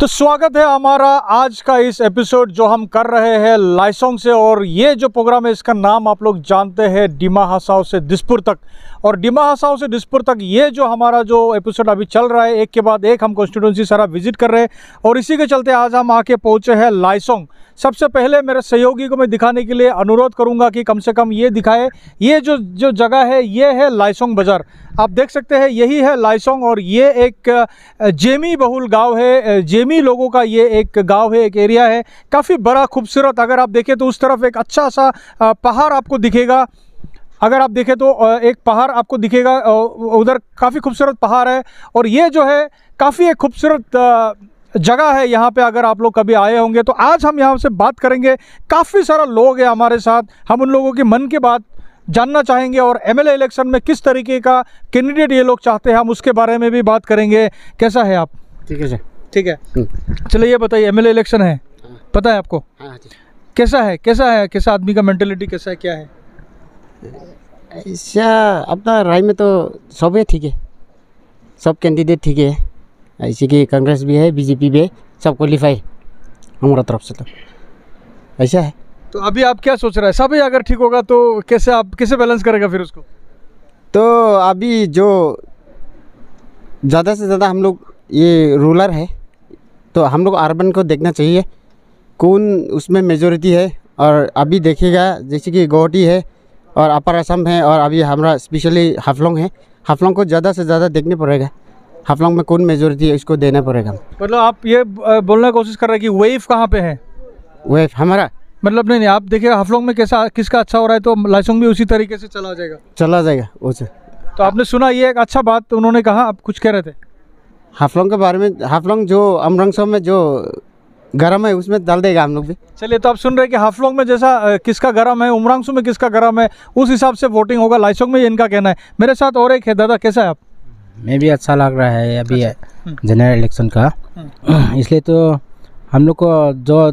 तो स्वागत है हमारा आज का इस एपिसोड जो हम कर रहे हैं लाइसोंग से। और ये जो प्रोग्राम है इसका नाम आप लोग जानते हैं डिमा हासाओ से दिसपुर तक। और डिमा हासाओ से दिसपुर तक ये जो हमारा जो एपिसोड अभी चल रहा है, एक के बाद एक हम कॉन्स्टिट्यूंसी सारा विजिट कर रहे हैं। और इसी के चलते आज हम आके पहुँचे हैं लाइसोंग। सबसे पहले मेरे सहयोगी को मैं दिखाने के लिए अनुरोध करूंगा कि कम से कम ये दिखाए। ये जो जगह है ये है लाइसोंग बाज़ार। आप देख सकते हैं यही है लाइसोंग। और ये एक जेमी बहुल गांव है, जेमी लोगों का ये एक गांव है, एक एरिया है, काफ़ी बड़ा खूबसूरत। अगर आप देखें तो उस तरफ एक अच्छा सा पहाड़ आपको दिखेगा। अगर आप देखें तो एक पहाड़ आपको दिखेगा, उधर काफ़ी खूबसूरत पहाड़ है। और ये जो है काफ़ी एक खूबसूरत जगह है यहाँ पे। अगर आप लोग कभी आए होंगे तो आज हम यहाँ से बात करेंगे। काफ़ी सारा लोग हैं हमारे साथ, हम उन लोगों के मन की बात जानना चाहेंगे। और एमएलए इलेक्शन में किस तरीके का कैंडिडेट ये लोग चाहते हैं हम उसके बारे में भी बात करेंगे। कैसा है आप? ठीक है सर। ठीक है, चलिए ये बताइए, एमएलए इलेक्शन है, पता है आपको? कैसा है, कैसा आदमी का मेंटेलिटी कैसा है, क्या है? ऐसा अपना राय में तो सब है ठीक है, सब कैंडिडेट ठीक है। ऐसे कि कांग्रेस भी है, बीजेपी भी है, सब क्वालिफाई हमारा तरफ से तो ऐसा है। तो अभी आप क्या सोच रहे हैं? सब ही अगर ठीक होगा तो कैसे बैलेंस करेगा फिर उसको? तो अभी जो ज़्यादा से ज़्यादा हम लोग ये रूरल है तो हम लोग अर्बन को देखना चाहिए कौन उसमें मेजॉरिटी है। और अभी देखिएगा जैसे कि गुवाहाटी है और अपर असम है और अभी हमारा स्पेशली हाफलोंग है। हाफलोंग को ज़्यादा से ज़्यादा देखने पड़ेगा, हाफलोंग में कौन मेजॉरिटी है इसको देना पड़ेगा। मतलब आप ये बोलने की कोशिश कर रहे हैं कि वेव कहाँ पे है? वेव हमारा मतलब नहीं, आप देखिए हाफलोंग में कैसा किसका अच्छा हो रहा है तो लाइसोंग भी उसी तरीके से चला जाएगा उसे। तो आपने सुना ये एक अच्छा बात उन्होंने कहा, आप कुछ कह रहे थे हाफलोंग के बारे में। हाफलोंग जो अमरंगसो में जो गरम है उसमें डाल देगा हम लोग भी। चलिए, तो आप सुन रहे हैं कि हाफलोंग में जैसा किसका गरम है, उमरांगसू में किसका गरम है, उस हिसाब से वोटिंग होगा। लाइसोंग में ये इनका कहना है। मेरे साथ और एक है, दादा कैसा है आप? मैं भी अच्छा लग रहा है अभी जनरल इलेक्शन का। इसलिए तो हम लोग को जो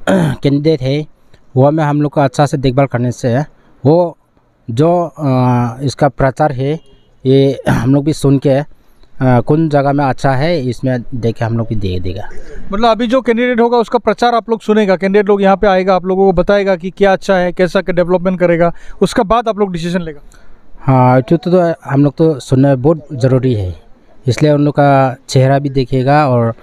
कैंडिडेट है वो में हम लोग को अच्छा से देखभाल करने से वो जो इसका प्रचार है ये हम लोग भी सुन के कौन जगह में अच्छा है इसमें देख के हम लोग भी दे देगा। मतलब अभी जो कैंडिडेट होगा उसका प्रचार आप लोग सुनेगा, कैंडिडेट लोग यहाँ पे आएगा, आप लोगों को बताएगा कि क्या अच्छा है, कैसा डेवलपमेंट करेगा, उसका बाद आप लोग डिसीजन लेगा। हाँ, तो हम लोग तो सुनना बहुत ज़रूरी है। इसलिए उन लोग का चेहरा भी देखेगा और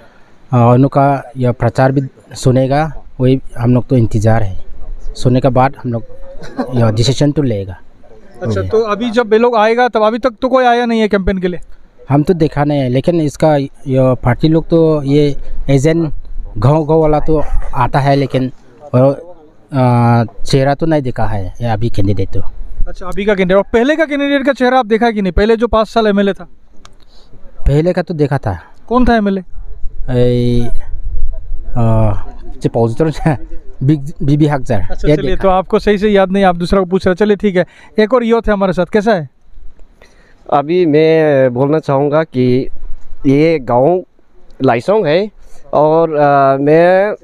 उन लोग का यह प्रचार भी सुनेगा। वही हम लोग तो इंतज़ार है, सुनने के बाद हम लोग यह डिसीजन तो लेगा। अच्छा, तो अभी जब ये लोग आएगा तब अभी तक तो कोई आया नहीं है कैंपेन के लिए? हम तो देखा नहीं है, लेकिन इसका यह पार्टी लोग तो ये एजेंट गाँव वाला तो आता है, लेकिन चेहरा तो नहीं देखा है ये अभी कैंडिडेट तो। अच्छा, अभी का कैंडिडेट और पहले का कैंडिडेट का चेहरा आप देखा कि नहीं? पहले जो 5 साल एमएलए था, पहले का तो देखा था। कौन था एमएलए? बीबी हकजार। अच्छा, चलिए, तो आपको सही से याद नहीं, आप दूसरा को पूछ रहे। चलिए ठीक है, एक और यूथ है हमारे साथ, कैसा है? अभी मैं बोलना चाहूँगा कि ये गांव लाइसोंग है और मैं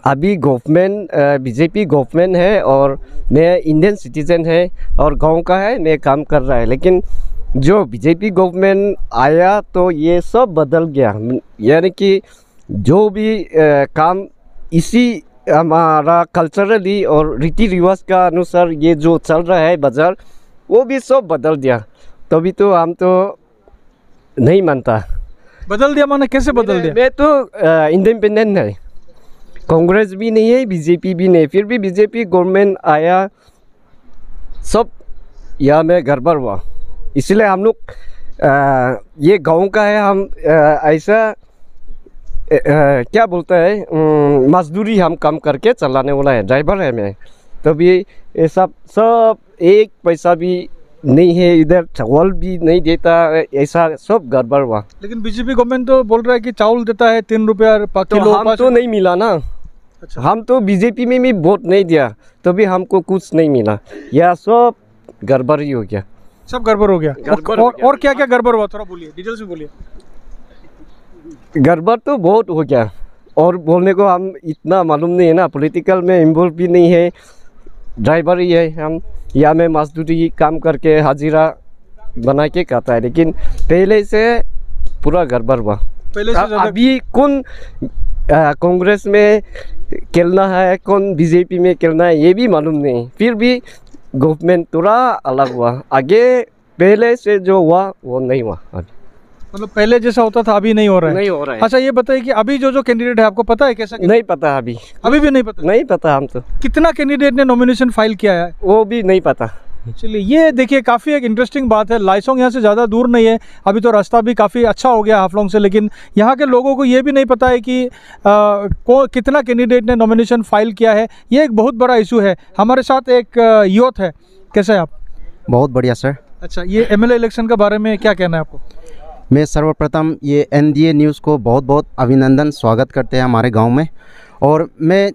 अभी गवर्नमेंट बीजेपी गवर्नमेंट है और मैं इंडियन सिटीज़न है और गांव का है, मैं काम कर रहा है। लेकिन जो बीजेपी गवर्नमेंट आया तो ये सब बदल गया। यानी कि जो भी काम इसी हमारा कल्चरली और रीति रिवाज का अनुसार ये जो चल रहा है बाज़ार, वो भी सब बदल दिया। तभी तो हम तो नहीं मानता। बदल दिया माने कैसे बदल दिया? मैं तो इंडिपेंडेंट है, कांग्रेस भी नहीं है, बीजेपी भी नहीं, फिर भी बीजेपी गवर्नमेंट आया, सब यहाँ में गड़बड़ हुआ। इसलिए हम लोग ये गांव का है, हम ऐसा क्या बोलता है, मजदूरी हम काम करके चलाने वाला है, ड्राइवर है मैं। तभी ये सब एक पैसा भी नहीं है, इधर चावल भी नहीं देता, ऐसा सब गड़बड़ हुआ। लेकिन बीजेपी गवर्नमेंट तो बोल रहा है कि चावल देता है 3 रुपया किलो। तो हम तो नहीं मिला ना। अच्छा। हम तो बीजेपी में भी वोट नहीं दिया, तभी हमको कुछ नहीं मिला। यह सब गड़बड़ ही हो गया, सब गड़बड़ हो गया। और क्या क्या गड़बड़ हुआ, थोड़ा बोलिए, डिटेल्स में बोलिए। गड़बड़ तो बहुत हो गया और बोलने को हम इतना मालूम नहीं है ना, पॉलिटिकल में इन्वॉल्व भी नहीं है, ड्राइवर ही है हम। या मैं मजदूरी काम करके हाजिरा बना के खाता है, लेकिन पहले से पूरा गड़बड़ हुआ। पहले से ज़्यादा। अभी कौन कांग्रेस में खेलना है, कौन बीजेपी में खेलना है, ये भी मालूम नहीं। फिर भी गवर्नमेंट थोड़ा अलग हुआ, आगे पहले से जो हुआ वो नहीं हुआ अभी। मतलब पहले जैसा होता था अभी नहीं हो रहा है। नहीं हो रहा है। अच्छा ये बताइए कि अभी जो कैंडिडेट है आपको पता है कैसा? नहीं पता अभी भी नहीं पता। नहीं पता हम तो। कितना कैंडिडेट ने नॉमिनेशन फाइल किया है वो भी नहीं पता। चलिए ये देखिए काफ़ी एक इंटरेस्टिंग बात है। लाइसोंग यहाँ से ज़्यादा दूर नहीं है, अभी तो रास्ता भी काफ़ी अच्छा हो गया हाफलोंग से, लेकिन यहाँ के लोगों को ये भी नहीं पता है कि कितना कैंडिडेट ने नॉमिनेशन फाइल किया है। ये एक बहुत बड़ा इशू है। हमारे साथ एक यूथ है, कैसे हैं आप? बहुत बढ़िया सर। अच्छा ये एमएलए इलेक्शन के बारे में क्या कहना है आपको? मैं सर्वप्रथम ये NDA न्यूज़ को बहुत बहुत अभिनंदन स्वागत करते हैं हमारे गांव में। और मैं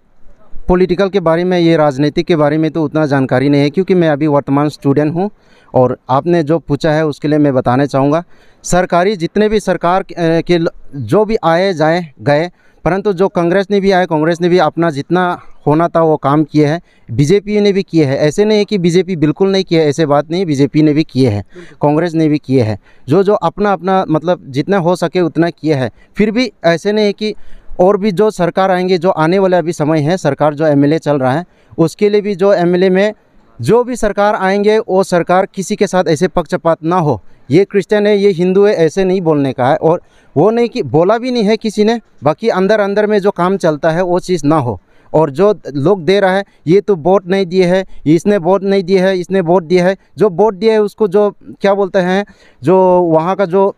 पॉलिटिकल के बारे में, ये राजनीतिक के बारे में तो उतना जानकारी नहीं है, क्योंकि मैं अभी वर्तमान स्टूडेंट हूं। और आपने जो पूछा है उसके लिए मैं बताना चाहूँगा, सरकारी जितने भी सरकार के जो भी आए जाए गए, परंतु जो कांग्रेस ने भी आए, कांग्रेस ने भी अपना जितना होना था वो काम किए हैं। बीजेपी ने भी किए हैं, ऐसे नहीं है कि बीजेपी बिल्कुल नहीं किए, ऐसे बात नहीं है, बीजेपी ने भी किए हैं, कांग्रेस ने भी किए हैं, जो अपना अपना मतलब जितना हो सके उतना किए हैं। फिर भी ऐसे नहीं है कि और भी जो सरकार आएंगे, जो आने वाला अभी समय है, सरकार जो MLA चल रहा है उसके लिए भी जो MLA में जो भी सरकार आएंगे वो सरकार किसी के साथ ऐसे पक्षपात ना हो, ये क्रिश्चियन है, ये हिंदू है, ऐसे नहीं बोलने का है। और वो नहीं कि बोला भी नहीं है किसी ने, बाकी अंदर अंदर में जो काम चलता है वो चीज़ ना हो। और जो लोग दे रहा है, ये तो वोट नहीं दिए है, इसने वोट नहीं दिए है, इसने वोट दिया है, जो वोट दिया है उसको जो क्या बोलते हैं, जो वहाँ का जो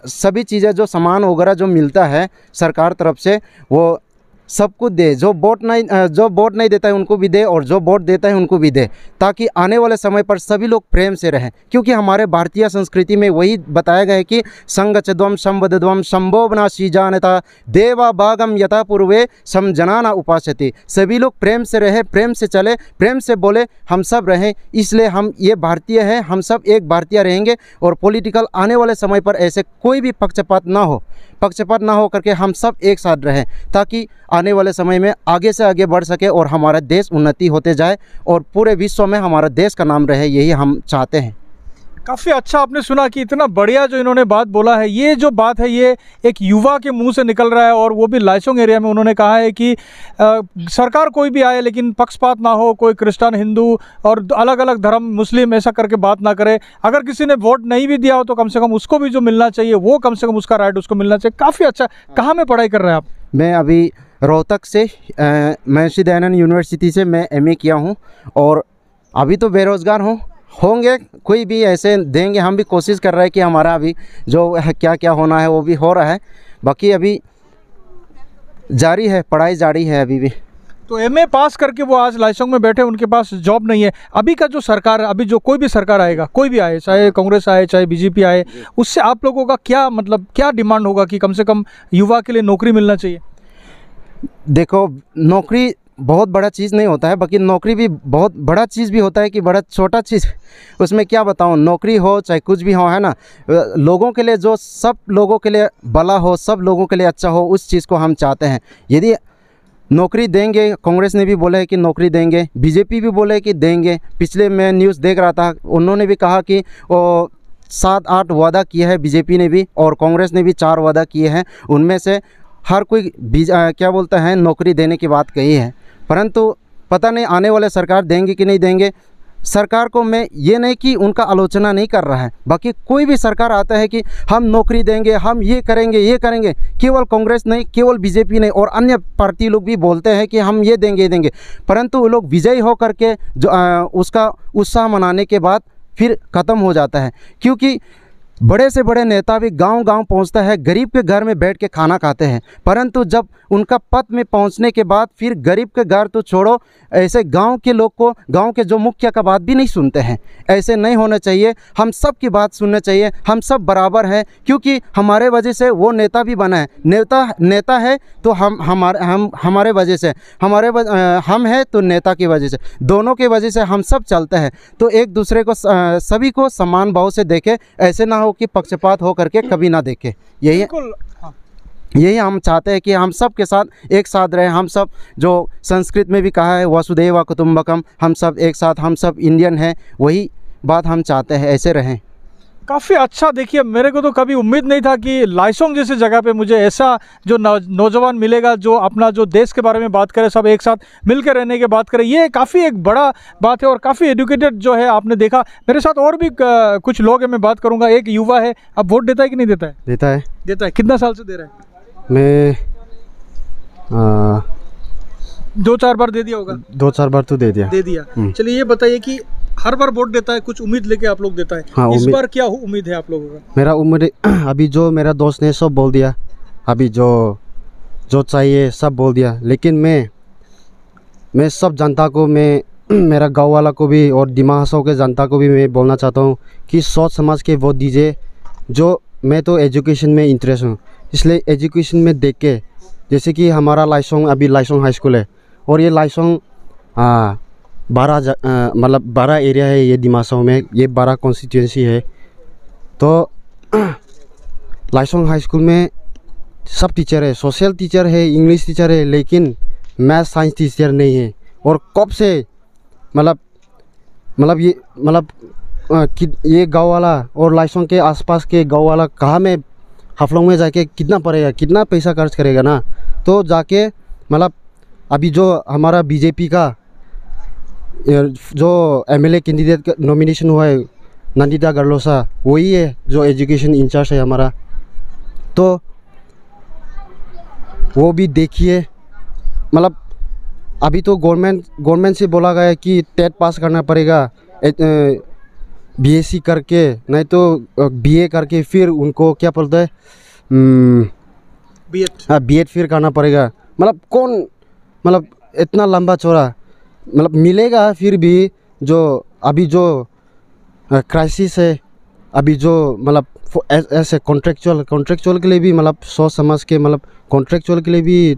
सभी चीज़ें जो सामान वगैरह जो मिलता है सरकार तरफ से वो सब कुछ दे। जो वोट नहीं देता है उनको भी दे, और जो वोट देता है उनको भी दे, ताकि आने वाले समय पर सभी लोग प्रेम से रहें। क्योंकि हमारे भारतीय संस्कृति में वही बताया गया है कि संगचद्वम संवदध्वम संभोवना सीजानता देवा भागम यथा पूर्वे समजनाना उपासते। सभी लोग प्रेम से रहे, प्रेम से चले, प्रेम से बोले, हम सब रहें। इसलिए हम ये भारतीय हैं, हम सब एक भारतीय रहेंगे। और पॉलिटिकल आने वाले समय पर ऐसे कोई भी पक्षपात ना हो करके हम सब एक साथ रहें, ताकि आने वाले समय में आगे से आगे बढ़ सके और हमारा देश उन्नति होते जाए और पूरे विश्व में हमारा देश का नाम रहे, यही हम चाहते हैं। काफ़ी अच्छा आपने सुना कि इतना बढ़िया जो इन्होंने बात बोला है। ये जो बात है ये एक युवा के मुंह से निकल रहा है, और वो भी लाइसोंग एरिया में। उन्होंने कहा है कि सरकार कोई भी आए लेकिन पक्षपात ना हो, कोई क्रिश्चियन, हिंदू और अलग अलग धर्म, मुस्लिम ऐसा करके बात ना करे। अगर किसी ने वोट नहीं भी दिया हो तो कम से कम उसको भी जो मिलना चाहिए वो कम से कम उसका राइट उसको मिलना चाहिए। काफ़ी अच्छा। कहाँ में पढ़ाई कर रहे हैं आप? मैं अभी रोहतक से महर्षि दयानंद यूनिवर्सिटी से मैं MA किया हूँ, और अभी तो बेरोज़गार हूँ। होंगे कोई भी ऐसे देंगे, हम भी कोशिश कर रहे हैं कि हमारा अभी जो क्या क्या होना है वो भी हो रहा है। बाकी अभी जारी है, पढ़ाई जारी है अभी भी। तो MA पास करके वो आज लाइसोंग में बैठे, उनके पास जॉब नहीं है। अभी का जो सरकार, अभी जो कोई भी सरकार आएगा, कोई भी आए, चाहे कांग्रेस आए चाहे BJP आए, उससे आप लोगों का क्या मतलब, क्या डिमांड होगा कि कम से कम युवा के लिए नौकरी मिलना चाहिए? देखो, नौकरी बहुत बड़ा चीज़ नहीं होता है, बाकी नौकरी भी बहुत बड़ा चीज़ भी होता है कि बड़ा छोटा चीज़। उसमें क्या बताऊँ, नौकरी हो चाहे कुछ भी हो, है ना, लोगों के लिए, जो सब लोगों के लिए भला हो, सब लोगों के लिए अच्छा हो, उस चीज़ को हम चाहते हैं। यदि नौकरी देंगे, कांग्रेस ने भी बोला है कि नौकरी देंगे, BJP भी बोले कि देंगे। पिछले मैं न्यूज़ देख रहा था, उन्होंने भी कहा कि वो 7-8 वादा किया है BJP ने भी, और कांग्रेस ने भी 4 वादा किए हैं। उनमें से हर कोई क्या बोलता है, नौकरी देने की बात कही है, परंतु पता नहीं आने वाले सरकार देंगे कि नहीं देंगे। सरकार को मैं ये नहीं कि उनका आलोचना नहीं कर रहा है, बाकी कोई भी सरकार आता है कि हम नौकरी देंगे, हम ये करेंगे, केवल कांग्रेस नहीं, केवल BJP नहीं, और अन्य पार्टी लोग भी बोलते हैं कि हम ये देंगे, परंतु वो लोग विजयी हो करके जो उसका उत्साह मनाने के बाद फिर ख़त्म हो जाता है। क्योंकि बड़े से बड़े नेता भी गांव-गांव पहुंचता है, गरीब के घर में बैठ के खाना खाते हैं, परंतु जब उनका पद में पहुंचने के बाद फिर गरीब के घर तो छोड़ो, ऐसे गांव के लोग को, गांव के जो मुखिया का बात भी नहीं सुनते हैं। ऐसे नहीं होना चाहिए, हम सब की बात सुनना चाहिए। हम सब बराबर हैं, क्योंकि हमारे वजह से वो नेता भी बना है। नेता है तो हमारे वजह से, हम हैं तो नेता की वजह से, दोनों की वजह से हम सब चलते हैं। तो एक दूसरे को, सभी को समान भाव से देखें, ऐसे ना हो कि पक्षपात हो करके कभी ना देखें। यही हम चाहते हैं कि हम सब के साथ एक साथ रहें। हम सब, जो संस्कृत में भी कहा है वसुधैव कुटुंबकम, हम सब एक साथ, हम सब इंडियन हैं, वही बात हम चाहते हैं, ऐसे रहें। काफ़ी अच्छा। देखिए, मेरे को तो कभी उम्मीद नहीं था कि लाइसोंग जैसी जगह पे मुझे ऐसा जो नौजवान मिलेगा जो अपना जो देश के बारे में बात करे, सब एक साथ मिलकर रहने की बात करे। ये काफ़ी एक बड़ा बात है और काफ़ी एजुकेटेड जो है आपने देखा। मेरे साथ और भी कुछ लोग हैं, मैं बात करूँगा। एक युवा है, अब वोट देता है कि नहीं देता है? देता है। देता है। कितना साल से दे रहा है? मैं 2-4 बार दे दिया होगा। 2-4 बार तो दे दिया। चलिए, ये बताइए कि हर बार वोट देता है, कुछ उम्मीद लेके आप लोग देता है? हाँ, इस बार क्या उम्मीद है आप लोगों का? मेरा उम्मीद अभी जो मेरा दोस्त ने सब बोल दिया, अभी जो चाहिए सब बोल दिया। लेकिन मैं सब जनता को, मैं मेरा गांव वाला को भी और दिमा हसाओ के जनता को भी मैं बोलना चाहता हूँ कि सोच समझ के वोट दीजिए। जो मैं तो एजुकेशन में इंटरेस्ट हूँ, इसलिए एजुकेशन में देख के, जैसे कि हमारा लाइसोंग अभी लाइसोंग हाई स्कूल है और ये लाइसोंग 12 एरिया है ये दिमा हसाओ में, ये 12 कॉन्स्टिट्यूंसी है। तो लाइसोंग हाई स्कूल में सब टीचर है, सोशल टीचर है, इंग्लिश टीचर है, लेकिन मैथ साइंस टीचर नहीं है। और कब से ये गांव वाला और लाइसोंग के आसपास के गांव वाला कहाँ में हाफलोंग में जाके कितना पड़ेगा, कितना पैसा खर्च करेगा ना। तो जाके अभी जो हमारा बीजेपी का जो एमएलए कैंडिडेट का नॉमिनेशन हुआ है, नंदिता गर्लोसा, वही है जो एजुकेशन इंचार्ज है हमारा। तो वो भी देखिए, अभी तो गवर्नमेंट से बोला गया है कि टेट पास करना पड़ेगा, बीएससी करके, नहीं तो बीए करके, फिर उनको क्या बोलते हैं, बीएड फिर करना पड़ेगा। कौन इतना लंबा चौड़ा मिलेगा। फिर भी जो अभी जो क्राइसिस है, अभी जो ऐसे कॉन्ट्रेक्चुअल के लिए भी सोच समझ के, कॉन्ट्रेक्चुअल के लिए भी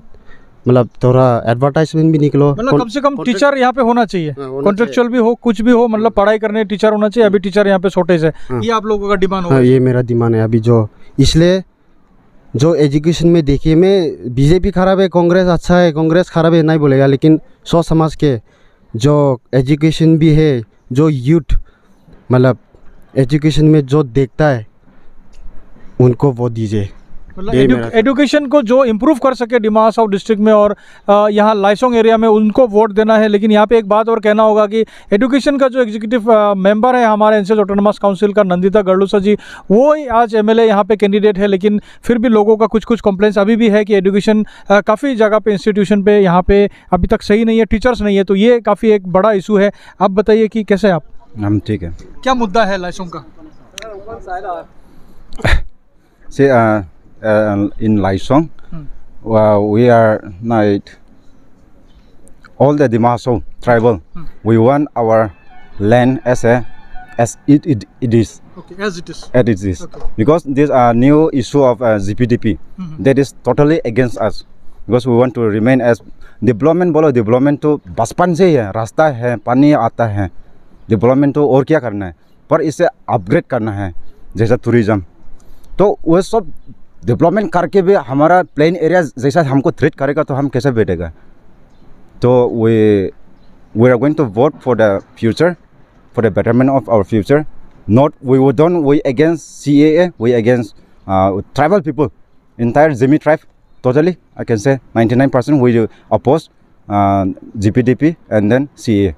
थोड़ा एडवर्टाइजमेंट भी निकलो। कम से कम टीचर यहाँ पे होना चाहिए, कॉन्ट्रेक्चुअल भी हो, कुछ भी हो, पढ़ाई करने टीचर होना चाहिए। अभी टीचर यहाँ पे शॉर्टेज है। ये आप लोगों का डिमांड होगा? ये मेरा डिमांड है अभी जो। इसलिए जो एजुकेशन में देखिए, मैं बीजेपी खराब है, कांग्रेस अच्छा है, कांग्रेस खराब है नहीं बोलेगा, लेकिन सोच समझ के जो एजुकेशन भी है, जो यूथ एजुकेशन में जो देखता है उनको वो दीजिए। एजुकेशन को जो इम्प्रूव कर सके डिमा हसाओ डिस्ट्रिक्ट में और यहाँ लाइसोंग एरिया में, उनको वोट देना है। लेकिन यहाँ पे एक बात और कहना होगा कि एजुकेशन का जो एग्जीक्यूटिव मेंबर है हमारे एनसीएस ऑटोनोमस काउंसिल का, नंदिता गर्लोसा जी, वो ही आज एमएलए यहाँ पे कैंडिडेट है। लेकिन फिर भी लोगों का कुछ कंप्लेंट्स अभी भी है कि एजुकेशन काफ़ी जगह पे, इंस्टीट्यूशन पे यहाँ पे अभी तक सही नहीं है, टीचर्स नहीं है। तो ये काफ़ी एक बड़ा इशू है। आप बताइए कि कैसे आप? हम ठीक है। क्या मुद्दा है लाइसोंग का? In Laisong, we are not all the Dima Hasao tribal. We want our land as it is. Okay, as it is. As it is. Okay. Because this new issue of GPDP that is totally against us. Because we want to remain as development. बोलो development तो बचपन से ही है, रास्ता है, पानी आता है। Development तो और क्या करना है, पर इसे अपग्रेड करना है, जैसा टूरिज्म। तो वो सब डेवलपमेंट करके भी हमारा प्लेन एरिया जैसा हमको थ्रेट करेगा तो हम कैसे बैठेगा। तो we are going to vote for the future, for the betterment of our future. Not we against CAA, we against tribal people, entire Zimi tribe. Totally, I can say 99% we oppose GPDP and then CAA.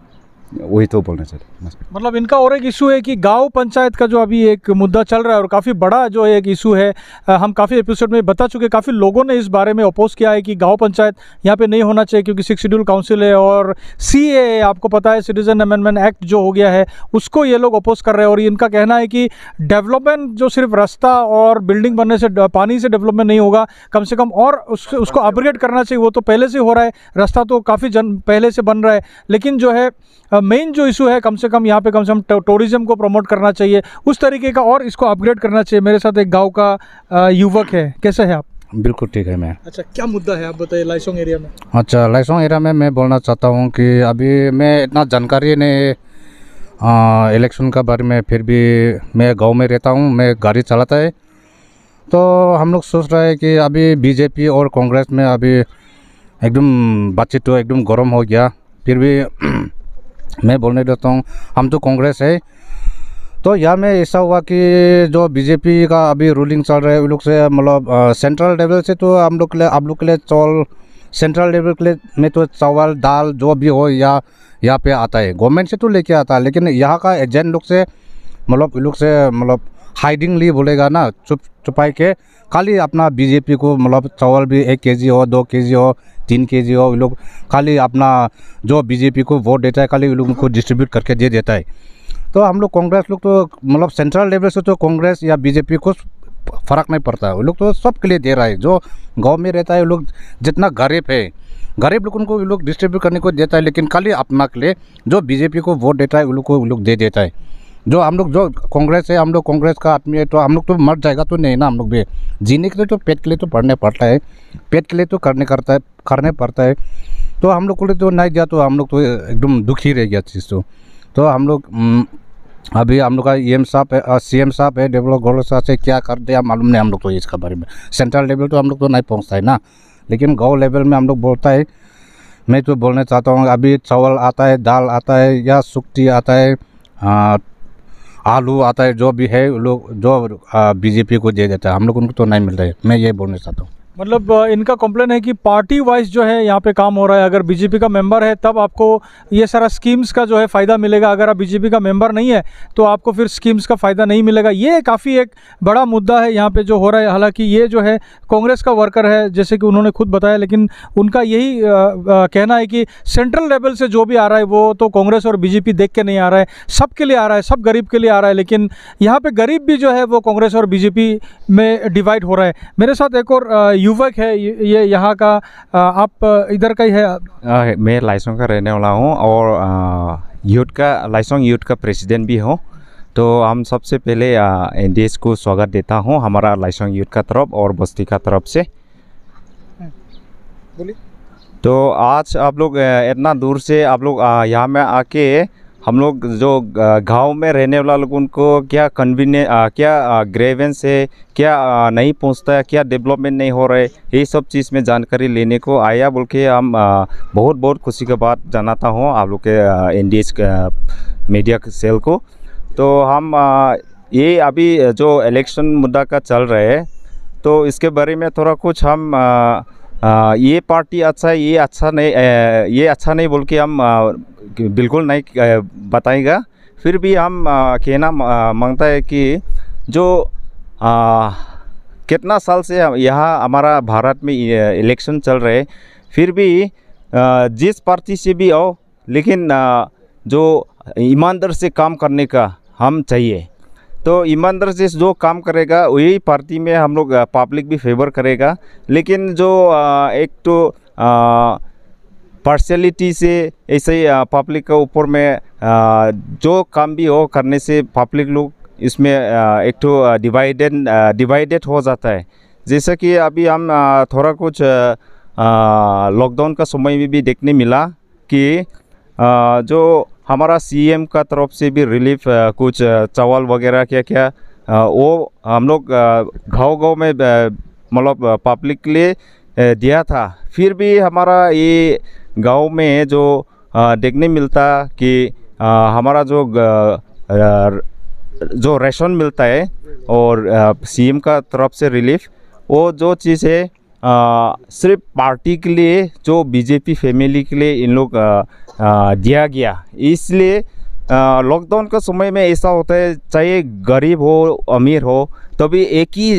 वही तो बोलना चाहते। इनका और एक issue है कि गांव पंचायत का जो अभी एक मुद्दा चल रहा है और काफ़ी बड़ा जो एक इशू है, हम काफ़ी एपिसोड में बता चुके, काफ़ी लोगों ने इस बारे में अपोज किया है कि गांव पंचायत यहाँ पे नहीं होना चाहिए क्योंकि 6 शेड्यूल काउंसिल है। और CAA आपको पता है, सिटीजन अमेंडमेंट एक्ट जो हो गया है, उसको ये लोग अपोज कर रहे हैं। और इनका कहना है कि डेवलपमेंट जो सिर्फ रास्ता और बिल्डिंग बनने से, पानी से डेवलपमेंट नहीं होगा, कम से कम और उसको अपग्रेड करना चाहिए। वो तो पहले से हो रहा है, रास्ता तो काफ़ी पहले से बन रहा है, लेकिन जो है मेन जो इशू है, कम से कम यहाँ पे कम से कम टूरिज्म को प्रमोट करना चाहिए उस तरीके का, और इसको अपग्रेड करना चाहिए। मेरे साथ एक गांव का युवक है, कैसे है आप? बिल्कुल ठीक है मैं। अच्छा, क्या मुद्दा है आप बताइए लाइसोंग एरिया में? अच्छा, लाइसोंग एरिया में मैं बोलना चाहता हूँ कि अभी मैं इतना जानकारी नहीं इलेक्शन का बारे में, फिर भी मैं गाँव में रहता हूँ, मैं गाड़ी चलाता है। तो हम लोग सोच रहे हैं कि अभी बीजेपी और कांग्रेस में अभी एकदम बातचीत तो एकदम गर्म हो गया। फिर भी मैं बोलने देता हूँ, हम तो कांग्रेस है, तो यहाँ में ऐसा हुआ कि जो बीजेपी का अभी रूलिंग चल रहा है, उन लोग से मतलब सेंट्रल लेवल से तो हम लोग के लिए, आप लोग के लिए चावल सेंट्रल लेवल के लिए में तो चावल दाल जो भी हो या यहाँ पे आता है, गवर्नमेंट से तो लेके आता है। लेकिन यहाँ का एजेंट लोग से मतलब इन लोग से मतलब हाइडिंगली बोलेगा ना, छुपाई के खाली अपना बीजेपी को मतलब चावल भी 1 केजी हो, 2 केजी हो, 3 केजी हो, लोग खाली अपना जो बीजेपी को वोट देता है खाली उन लोगों को डिस्ट्रीब्यूट करके दे देता है। तो हम लोग कांग्रेस लोग तो मतलब सेंट्रल लेवल से तो कांग्रेस या बीजेपी को फ़र्क नहीं पड़ता है, वो लोग तो सबके लिए दे रहा है। जो गांव में रहता है वो लोग जितना गरीब है, गरीब लोगों को वो लोग डिस्ट्रीब्यूट करने को देता है, लेकिन खाली अपना के लिए जो बीजेपी को वोट देता है वो लोग को वो लोग दे देता है। जो हम लोग जो कांग्रेस है, हम लोग कांग्रेस का आदमी है, तो हम लोग तो मर जाएगा तो नहीं ना, हम लोग भी जीने के लिए तो पेट के लिए तो पढ़ने पड़ता है, पेट के लिए तो करने पड़ता है। तो हम लोग को तो नहीं दिया तो हम लोग तो एकदम दुखी रह गया चीज़। तो हम लोग अभी हम लोग का EM साहब है, CM साहब है, डेवलप गौरव साहब से क्या कर दिया मालूम नहीं हम लोग तो इसका बारे में। सेंट्रल लेवल तो हम लोग तो नहीं पहुँचता है ना, लेकिन गाँव लेवल में हम लोग बोलता है। मैं तो बोलना चाहता हूँ अभी चावल आता है, दाल आता है या सुक्ति आता है, आलू आता है, जो भी है लोग जो बीजेपी को दे देता है, हम लोग उनको तो नहीं मिल रहा है। मैं ये बोलना चाहता हूँ। मतलब इनका कंप्लेन है कि पार्टी वाइज जो है यहाँ पे काम हो रहा है। अगर बीजेपी का मेंबर है तब आपको ये सारा स्कीम्स का जो है फ़ायदा मिलेगा, अगर आप बीजेपी का मेंबर नहीं है तो आपको फिर स्कीम्स का फ़ायदा नहीं मिलेगा। ये काफ़ी एक बड़ा मुद्दा है यहाँ पे जो हो रहा है। हालांकि ये जो है कांग्रेस का वर्कर है जैसे कि उन्होंने खुद बताया, लेकिन उनका यही कहना है कि सेंट्रल लेवल से जो भी आ रहा है वो तो कांग्रेस और बीजेपी देख के नहीं आ रहा है, सबके लिए आ रहा है, सब गरीब के लिए आ रहा है। लेकिन यहाँ पर गरीब भी जो है वो कांग्रेस और बीजेपी में डिवाइड हो रहा है। मेरे साथ एक और युवक है, ये यहाँ का, आप इधर का ही है? मैं लाइसोंग का रहने वाला हूँ और यूथ का लाइसोंग यूथ का प्रेसिडेंट भी हूँ। तो हम सबसे पहले NDS को स्वागत देता हूँ हमारा लाइसोंग यूथ का तरफ और बस्ती का तरफ से। बोलिए। तो आज आप लोग इतना दूर से आप लोग यहाँ में आके हम लोग जो गांव में रहने वाला लोगों को क्या क्या ग्रेवेंस है, क्या नहीं पहुंचता है, क्या डेवलपमेंट नहीं हो रहा है, ये सब चीज़ में जानकारी लेने को आया बोल के हम बहुत खुशी की बात जनाता हूँ आप लोग के NDS मीडिया सेल को। तो हम ये अभी जो इलेक्शन मुद्दा का चल रहा है तो इसके बारे में थोड़ा कुछ हम ये पार्टी अच्छा है, ये अच्छा नहीं बोल के हम बिल्कुल नहीं बताएगा। फिर भी हम कहना मांगता है कि जो कितना साल से यहाँ हमारा भारत में इलेक्शन चल रहे, फिर भी जिस पार्टी से भी आओ, लेकिन जो ईमानदार से काम करने का हम चाहिए। तो ईमानदार से जो काम करेगा वही पार्टी में हम लोग पब्लिक भी फेवर करेगा। लेकिन जो एक तो पार्शियलिटी से ऐसे ही पब्लिक के ऊपर में जो काम भी हो करने से पब्लिक लोग इसमें एक तो डिवाइडेड हो जाता है। जैसा कि अभी हम थोड़ा कुछ लॉकडाउन का समय में भी देखने मिला कि जो हमारा CM का तरफ से भी रिलीफ कुछ चावल वगैरह क्या वो हम लोग गाँव में मतलब पब्लिक के लिए दिया था। फिर भी हमारा ये गांव में जो देखने मिलता कि हमारा जो रेशन मिलता है और CM का तरफ से रिलीफ, वो जो चीज़ है सिर्फ पार्टी के लिए, जो बीजेपी फैमिली के लिए इन लोग दिया गया। इसलिए लॉकडाउन का समय में ऐसा होता है, चाहे गरीब हो अमीर हो तभी एक ही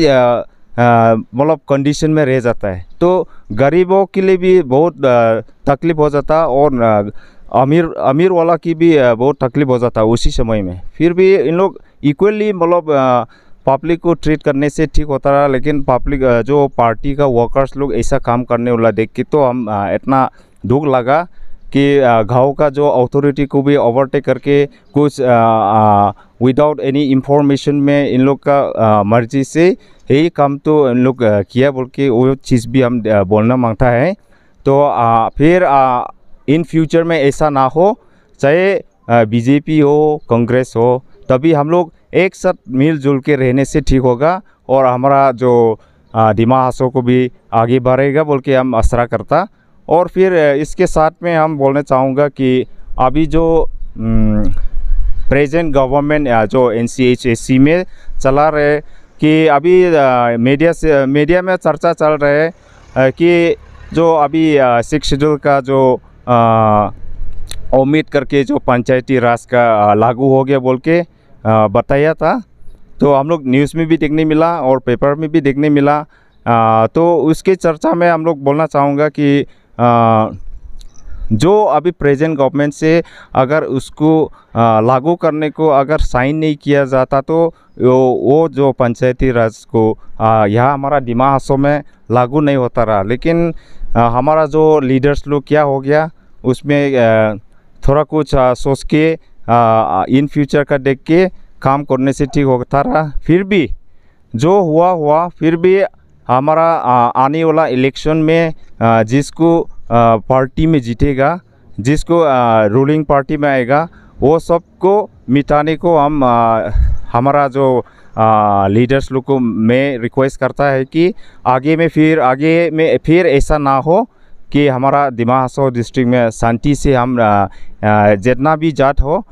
मतलब कंडीशन में रह जाता है। तो गरीबों के लिए भी बहुत तकलीफ हो जाता और अमीर वाला की भी बहुत तकलीफ हो जाता उसी समय में। फिर भी इन लोग इक्वली मतलब पब्लिक को ट्रीट करने से ठीक होता रहा। लेकिन पब्लिक जो पार्टी का वर्कर्स लोग ऐसा काम करने वाला देख के तो हम इतना दुख लगा कि गाँव का जो अथॉरिटी को भी ओवरटेक करके कुछ विदाउट एनी इंफॉर्मेशन में इन लोग का मर्जी से यही काम तो इन लोग किया बोल के वो चीज़ भी हम बोलना मांगता है। तो फिर इन फ्यूचर में ऐसा ना हो, चाहे बीजेपी हो कांग्रेस हो, तभी हम लोग एक साथ मिलजुल के रहने से ठीक होगा और हमारा जो दिमाग हासों को भी आगे बढ़ेगा बोल के हम आशा करता। और फिर इसके साथ में हम बोलना चाहूँगा कि अभी जो प्रेजेंट गवर्नमेंट जो NCHSC में चला रहे कि अभी मीडिया में चर्चा चल रहे कि जो अभी 6 शेड्यूल का जो उम्मीद करके जो पंचायती राज का लागू हो गया बोल के बताया था। तो हम लोग न्यूज़ में भी देखने मिला और पेपर में भी देखने मिला। तो उसके चर्चा में हम लोग बोलना चाहूँगा कि जो अभी प्रेजेंट गवर्नमेंट से अगर उसको लागू करने को अगर साइन नहीं किया जाता तो वो जो पंचायती राज को यहाँ हमारा डिमा हासाओ में लागू नहीं होता रहा। लेकिन हमारा जो लीडर्स लोग क्या हो गया उसमें थोड़ा कुछ सोच के इन फ्यूचर का देख के काम करने से ठीक होता रहा। फिर भी जो हुआ फिर भी हमारा आने वाला इलेक्शन में जिसको पार्टी में जीतेगा, जिसको रूलिंग पार्टी में आएगा, वो सबको मिटाने को हम हमारा जो लीडर्स लोग को मैं रिक्वेस्ट करता है कि आगे में फिर ऐसा ना हो कि हमारा डिमा हासाओ डिस्ट्रिक्ट में शांति से हम जितना भी जात हो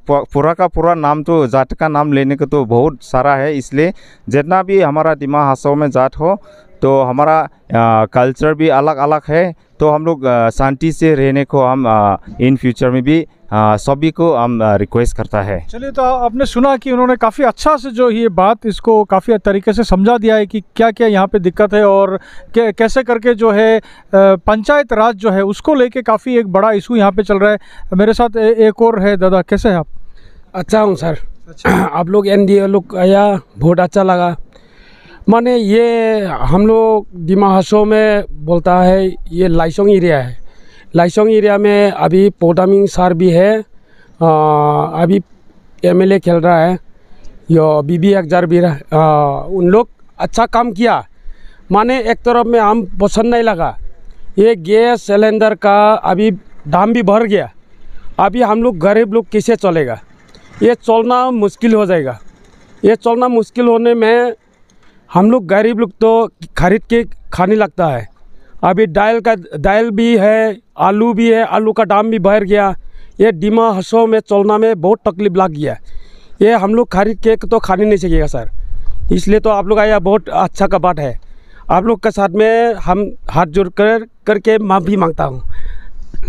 पूरा का पूरा नाम तो जात का नाम लेने को तो बहुत सारा है, इसलिए जितना भी हमारा डिमा हासाओ में जात हो तो हमारा कल्चर भी अलग अलग है, तो हम लोग शांति से रहने को हम इन फ्यूचर में भी सभी को हम रिक्वेस्ट करता है। चलिए, तो आपने सुना कि उन्होंने काफ़ी अच्छा से जो ये बात इसको काफ़ी तरीके से समझा दिया है कि क्या क्या यहाँ पे दिक्कत है और कैसे करके जो है पंचायत राज जो है उसको लेके काफ़ी एक बड़ा इशू यहाँ पे चल रहा है। मेरे साथ एक और है। दादा, कैसे हैं आप? अच्छा हूँ सर। आप लोग NDA लोग आया, बहुत अच्छा लगा। माने ये हम लोग डिमा हासाओ में बोलता है ये लाइसोंग एरिया है। लाइसोंग एरिया में अभी पोटामिंग सर भी है, अभी MLA खेल रहा है, यो BB अखजार भी उन लोग अच्छा काम किया। माने एक तरफ में हम पसंद नहीं लगा, ये गैस सिलेंडर का अभी दाम भी बढ़ गया। अभी हम लोग गरीब लोग कैसे चलेगा? ये चलना मुश्किल हो जाएगा। ये चलना मुश्किल होने में हम लोग गरीब लोग तो खरीद के खाने लगता है। अभी दाल भी है, आलू भी है, आलू का दाम भी बढ़ गया। ये डिमा हासाओ में चलना में बहुत तकलीफ लग गया। ये हम लोग खरीद के तो खाने नहीं सकेगा सर। इसलिए तो आप लोग आया, बहुत अच्छा का बात है। आप लोग के साथ में हम हाथ जोड़ करके माफ़ी मांगता हूँ।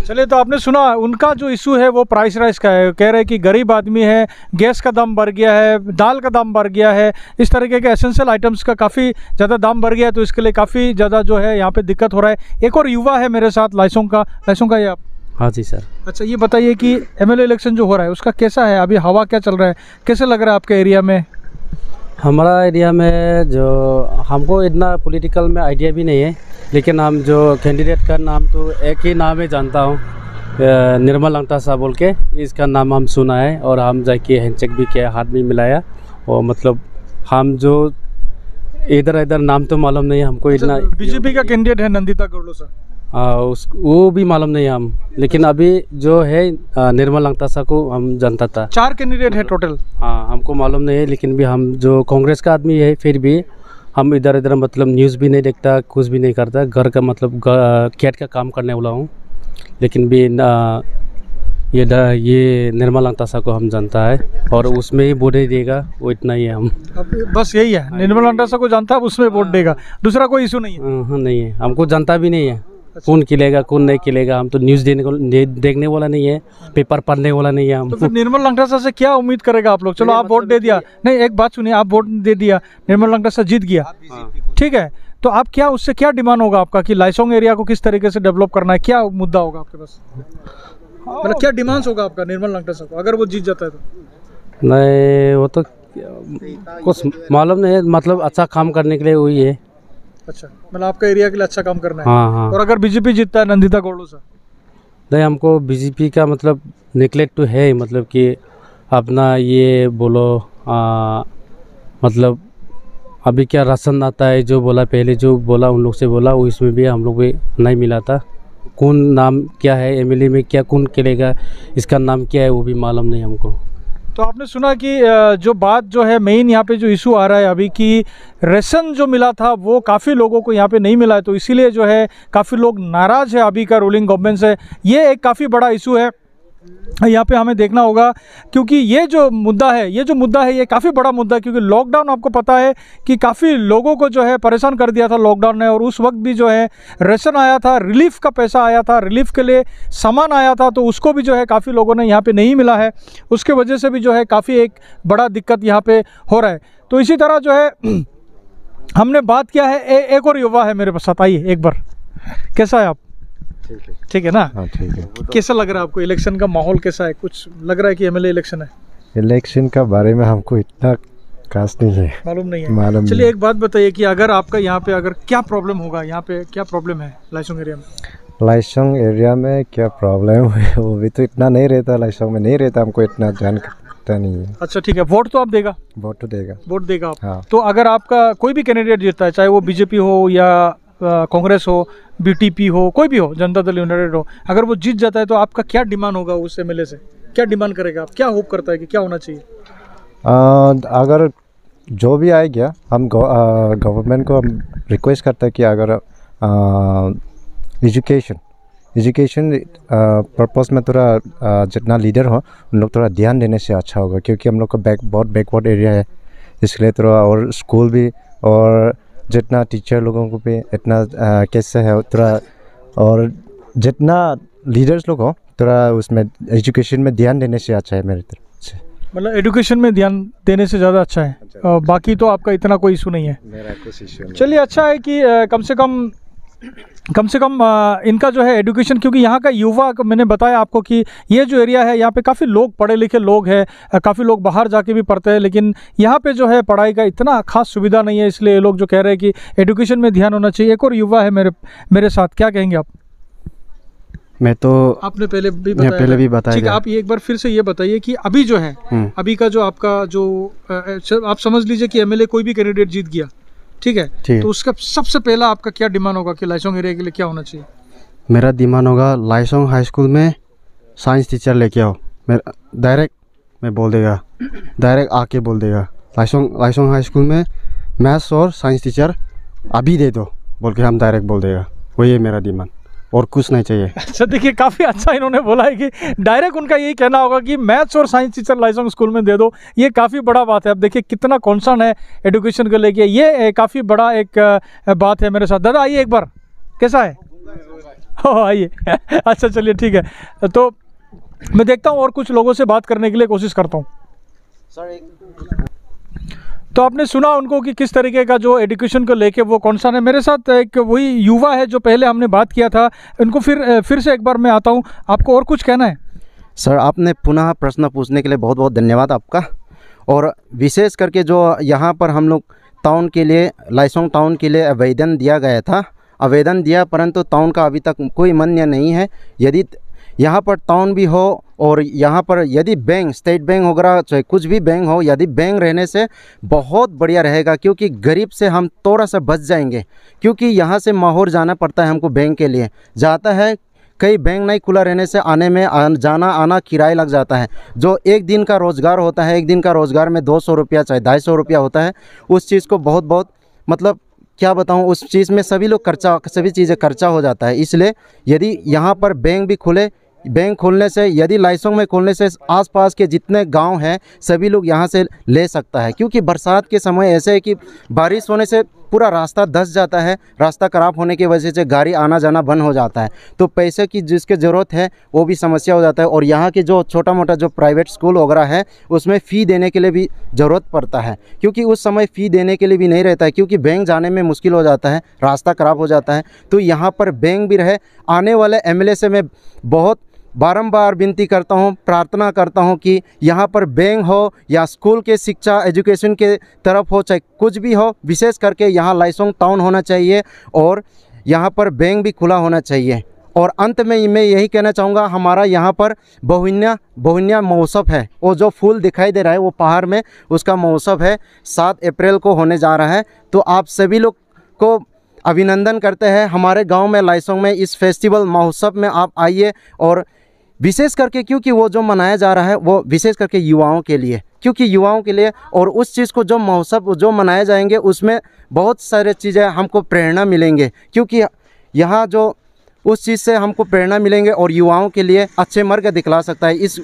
चलिए, तो आपने सुना उनका जो इशू है वो प्राइस राइस का है। कह रहे हैं कि गरीब आदमी है, गैस का दाम बढ़ गया है, दाल का दाम बढ़ गया है, इस तरीके के एसेंशियल आइटम्स का काफ़ी ज़्यादा दाम बढ़ गया है, तो इसके लिए काफ़ी ज़्यादा जो है यहाँ पे दिक्कत हो रहा है। एक और युवा है मेरे साथ, लाइसोंग का ये आप? हाँ जी सर। अच्छा, ये बताइए कि MLA इलेक्शन जो हो रहा है उसका कैसा है, अभी हवा क्या चल रहा है, कैसे लग रहा है आपके एरिया में? हमारा एरिया में जो हमको इतना पॉलिटिकल में आइडिया भी नहीं है, लेकिन हम जो कैंडिडेट का नाम तो एक ही नाम ही जानता हूँ, निर्मल लंगता साहब बोल के। इसका नाम हम सुना है और हम जाके हैंडशेक भी किया, हाथ भी मिलाया। और मतलब हम जो इधर नाम तो मालूम नहीं है हमको। इतना BJP का कैंडिडेट है नंदिता गौड़ो सर, वो भी मालूम नहीं है हम, लेकिन अभी जो है निर्मल लंगता साहब को हम जानता था। 4 कैंडिडेट है टोटल। हाँ, हमको मालूम नहीं है, लेकिन भी हम जो कांग्रेस का आदमी है फिर भी हम इधर मतलब न्यूज़ भी नहीं देखता, कुछ भी नहीं करता। घर का मतलब खेत का काम करने वाला हूँ, लेकिन भी ये निर्मल लंगता साहब को हम जानता है और उसमें ही वोट देगा, वो इतना ही है। हम बस यही है, निर्मल लंगता साहब को जानता है, उसमें वोट देगा, दूसरा कोई इशू नहीं है। हाँ, नहीं है, हमको जानता भी नहीं है कौन खिलेगा कौन नहीं खिलेगा। हम तो न्यूज़ देखने वाला नहीं है, पेपर पढ़ने वाला नहीं है हम। तो फिर निर्मल लंगता साहब से क्या उम्मीद करेगा आप लोग? चलो, आप वोट दे दिया, नहीं एक बात सुनिए, आप वोट दे दिया, निर्मल लंगता साहब जीत गया, ठीक है, तो आप क्या उससे क्या डिमांड होगा आपका कि लाइसोंग एरिया को किस तरीके से डेवलप करना है? क्या मुद्दा होगा आपके पास, मतलब क्या डिमांड्स होगा आपका निर्मल लंगता साहब अगर वो जीत जाता है तो? नहीं, वो तो कुछ मालूम नहीं है, मतलब अच्छा काम करने के लिए वही है। अच्छा, मतलब आपका एरिया के लिए अच्छा काम करना है। हाँ। और अगर BJP जीतता है नंदिता गौड़ो साहब? नहीं, हमको BJP का मतलब नेगलेक्ट तो है, मतलब कि अपना ये बोलो मतलब अभी क्या राशन आता है, जो बोला पहले जो बोला उन लोग से बोला, वो इसमें भी हम लोग भी नहीं मिला था। कौन नाम क्या है MLA में, क्या कौन खेलेगा, इसका नाम क्या है वो भी मालूम नहीं हमको। तो आपने सुना कि जो बात जो है मेन यहाँ पे जो इशू आ रहा है अभी कि राशन जो मिला था वो काफ़ी लोगों को यहाँ पे नहीं मिला है, तो इसीलिए जो है काफ़ी लोग नाराज़ है अभी का रूलिंग गवर्नमेंट से। ये एक काफ़ी बड़ा इशू है। यहाँ पे हमें देखना होगा, क्योंकि ये जो मुद्दा है ये काफ़ी बड़ा मुद्दा है। क्योंकि लॉकडाउन आपको पता है कि काफ़ी लोगों को जो है परेशान कर दिया था लॉकडाउन ने, और उस वक्त भी जो है राशन आया था, रिलीफ का पैसा आया था, रिलीफ के लिए सामान आया था, तो उसको भी जो है काफ़ी लोगों ने यहाँ पे नहीं मिला है। उसके वजह से भी जो है काफ़ी एक बड़ा दिक्कत यहाँ पे हो रहा है। तो इसी तरह जो है हमने बात किया है, एक और युवा है मेरे साथ, आइए एक बार। कैसा है आप? ठीक है ना? हाँ ठीक है। कैसा लग रहा है आपको? इलेक्शन का माहौल कैसा है? कुछ लग रहा है कि एमएलए इलेक्शन है? इलेक्शन का बारे में हमको इतना खास नहीं है, मालूम नहीं है। चलिए एक बात बताइए कि अगर आपका यहाँ पे अगर क्या प्रॉब्लम होगा, यहाँ पे क्या प्रॉब्लम है लाइसोंग एरिया में? लाइसोंग एरिया में क्या प्रॉब्लम है वो भी तो इतना नहीं रहता, लाइसोंग में नहीं रहता, हमको इतना जानता नहीं है। अच्छा ठीक है। वोट तो आप देगा? वोट देगा। वोट देगा आप? हाँ। तो अगर आपका कोई भी कैंडिडेट जीतता है, चाहे वो बीजेपी हो या कांग्रेस हो, बीटीपी हो, कोई भी हो, जनता दल यूनाइटेड हो, अगर वो जीत जाता है तो आपका क्या डिमांड होगा उस एमएलए से? क्या डिमांड करेगा आप? क्या होप करता है कि क्या होना चाहिए? अगर जो भी आए गया, हम गवर्नमेंट को हम रिक्वेस्ट करते हैं कि अगर एजुकेशन पर्पस में थोड़ा जितना लीडर हो उन लोग थोड़ा ध्यान देने से अच्छा होगा, क्योंकि हम लोग का बहुत बैकवर्ड एरिया है, इसलिए थोड़ा, और स्कूल भी और जितना टीचर लोगों को भी इतना कैसे है थोड़ा, और जितना लीडर्स लोग हो थोड़ा उसमें एजुकेशन में ध्यान देने से अच्छा है मेरी तरफ से। मतलब एजुकेशन में ध्यान देने से ज़्यादा अच्छा है, बाकी तो आपका इतना कोई इशू नहीं है? मेरा कुछ इशू नहीं। चलिए अच्छा है कि कम से कम इनका जो है एजुकेशन, क्योंकि यहाँ का युवा, मैंने बताया आपको कि ये जो एरिया है यहाँ पे काफ़ी लोग पढ़े लिखे लोग हैं, काफ़ी लोग बाहर जाके भी पढ़ते हैं, लेकिन यहाँ पे जो है पढ़ाई का इतना खास सुविधा नहीं है, इसलिए ये लोग जो कह रहे हैं कि एजुकेशन में ध्यान होना चाहिए। एक और युवा है मेरे साथ, क्या कहेंगे आप? मैं तो आपने पहले भी बताया, ठीक है। आप ये एक बार फिर से ये बताइए कि अभी जो है, अभी का जो आपका जो आप समझ लीजिए कि एमएलए कोई भी कैंडिडेट जीत गया, ठीक है, तो उसका सबसे पहला आपका क्या डिमांड होगा कि लाइसोंग एरिया के लिए क्या होना चाहिए? मेरा डिमांड होगा लाइसोंग हाई स्कूल में साइंस टीचर लेके आओ। मेरा डायरेक्ट मैं बोल देगा, डायरेक्ट आके बोल देगा लाइसोंग हाई स्कूल में मैथ्स और साइंस टीचर अभी दे दो बोल के हम डायरेक्ट बोल देगा। वही है मेरा डिमांड, और कुछ नहीं चाहिए। अच्छा देखिए, काफ़ी अच्छा इन्होंने बोला है कि डायरेक्ट उनका यही कहना होगा कि मैथ्स और साइंस टीचर लाइसोंग स्कूल में दे दो। ये काफ़ी बड़ा बात है। अब देखिए कितना कॉन्सर्न है एजुकेशन को लेके, ये काफ़ी बड़ा एक बात है। मेरे साथ दादा आइए एक बार, कैसा है? आइए। अच्छा चलिए ठीक है, तो मैं देखता हूँ और कुछ लोगों से बात करने के लिए कोशिश करता हूँ। तो आपने सुना उनको कि किस तरीके का जो एजुकेशन को लेके वो कौन सा है। मेरे साथ एक वही युवा है जो पहले हमने बात किया था, उनको फिर से एक बार मैं आता हूँ। आपको और कुछ कहना है? सर, आपने पुनः प्रश्न पूछने के लिए बहुत बहुत धन्यवाद आपका। और विशेष करके जो यहाँ पर हम लोग टाउन के लिए, लाइसोंग टाउन के लिए आवेदन दिया, परंतु टाउन का अभी तक कोई मान्य नहीं है। यदि यहाँ पर टाउन भी हो और यहाँ पर यदि बैंक, स्टेट बैंक वगैरह चाहे कुछ भी बैंक हो, यदि बैंक रहने से बहुत बढ़िया रहेगा, क्योंकि गरीब से हम थोड़ा सा बच जाएंगे। क्योंकि यहाँ से माहौर जाना पड़ता है हमको बैंक के लिए, जाता है कई बैंक नहीं खुला रहने से आने में जाना आना किराया लग जाता है। जो एक दिन का रोज़गार होता है, एक दिन का रोज़गार में 200 रुपया चाहे 250 रुपया होता है, उस चीज़ को बहुत मतलब क्या बताऊं, उस चीज़ में सभी चीज़ें खर्चा हो जाता है। इसलिए यदि यहाँ पर बैंक भी खुले, बैंक खोलने से, यदि लाइसोंग में खोलने से आसपास के जितने गांव हैं सभी लोग यहाँ से ले सकता है। क्योंकि बरसात के समय ऐसे है कि बारिश होने से पूरा रास्ता धंस जाता है, रास्ता ख़राब होने की वजह से गाड़ी आना जाना बंद हो जाता है, तो पैसे की जिसके ज़रूरत है वो भी समस्या हो जाता है। और यहाँ के जो छोटा मोटा जो प्राइवेट स्कूल वगैरह है उसमें फ़ी देने के लिए भी ज़रूरत पड़ता है, क्योंकि उस समय फ़ी देने के लिए भी नहीं रहता है, क्योंकि बैंक जाने में मुश्किल हो जाता है, रास्ता ख़राब हो जाता है। तो यहाँ पर बैंक भी रहे। आने वाले एमएलए से मैं बहुत बारंबार विनती करता हूँ, प्रार्थना करता हूँ कि यहाँ पर बैंक हो या स्कूल के शिक्षा एजुकेशन के तरफ हो, चाहे कुछ भी हो, विशेष करके यहाँ लाइसोंग टाउन होना चाहिए और यहाँ पर बैंक भी खुला होना चाहिए। और अंत में मैं यही कहना चाहूँगा, हमारा यहाँ पर बहुन्या महोत्सव है, वो जो फूल दिखाई दे रहा है वो पहाड़ में, उसका महोत्सव है, 7 अप्रैल को होने जा रहा है। तो आप सभी लोग को अभिनंदन करते हैं हमारे गांव में लाइसोंग में इस फेस्टिवल महोत्सव में आप आइए। और विशेष करके क्योंकि वो जो मनाया जा रहा है वो विशेष करके युवाओं के लिए, क्योंकि युवाओं के लिए, और उस चीज़ को जो महोत्सव जो मनाए जाएंगे उसमें बहुत सारे चीज़ें हमको प्रेरणा मिलेंगे। क्योंकि यहाँ जो उस चीज़ से हमको प्रेरणा मिलेंगे और युवाओं के लिए अच्छे मार्ग दिखला सकता है। इस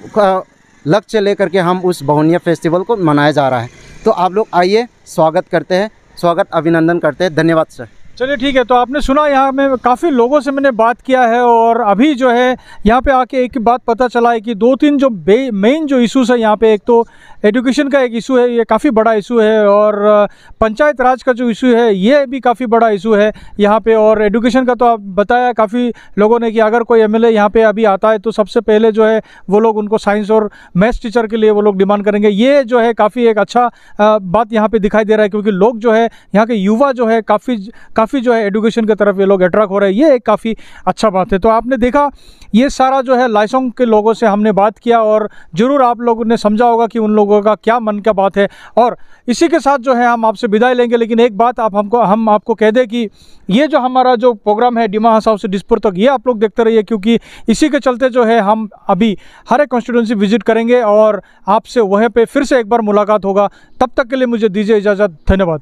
लक्ष्य लेकर के हम उस बहुनिया फेस्टिवल को मनाया जा रहा है। तो आप लोग आइए, स्वागत करते हैं, स्वागत अभिनंदन करते हैं। धन्यवाद सर। चलिए ठीक है। तो आपने सुना, यहाँ में काफ़ी लोगों से मैंने बात किया है और अभी जो है यहाँ पे आके एक बात पता चला है कि 2-3 जो मेन जो इश्यूज़ है यहाँ पे, एक तो एजुकेशन का एक इशू है, ये काफ़ी बड़ा इशू है, और पंचायत राज का जो इशू है ये भी काफ़ी बड़ा इशू है यहाँ पे। और एजुकेशन का तो आप बताया काफ़ी लोगों ने कि अगर कोई एमएलए यहाँ पे अभी आता है तो सबसे पहले जो है वो लोग उनको साइंस और मैथ्स टीचर के लिए वो लोग डिमांड करेंगे। ये जो है काफ़ी एक अच्छा बात यहाँ पे दिखाई दे रहा है, क्योंकि लोग जो है यहाँ के युवा जो है काफ़ी जो है एजुकेशन की तरफ ये लोग अट्रैक्ट हो रहे हैं। ये एक काफ़ी अच्छा बात है। तो आपने देखा, ये सारा जो है लाइसोंग के लोगों से हमने बात किया और ज़रूर आप लोगों ने समझा होगा कि उन लोगों का क्या मन का बात है। और इसी के साथ जो है हम आपसे विदाई लेंगे, लेकिन एक बात हम आपको कह दें कि ये जो हमारा जो प्रोग्राम है डिमा हसाओ से दिसपुर तक, ये आप लोग देखते रहिए, क्योंकि इसी के चलते जो है हम अभी हर एक कॉन्स्टिट्यूंसी विजिट करेंगे और आपसे वहीं पे फिर से एक बार मुलाकात होगा। तब तक के लिए मुझे दीजिए इजाज़त। धन्यवाद।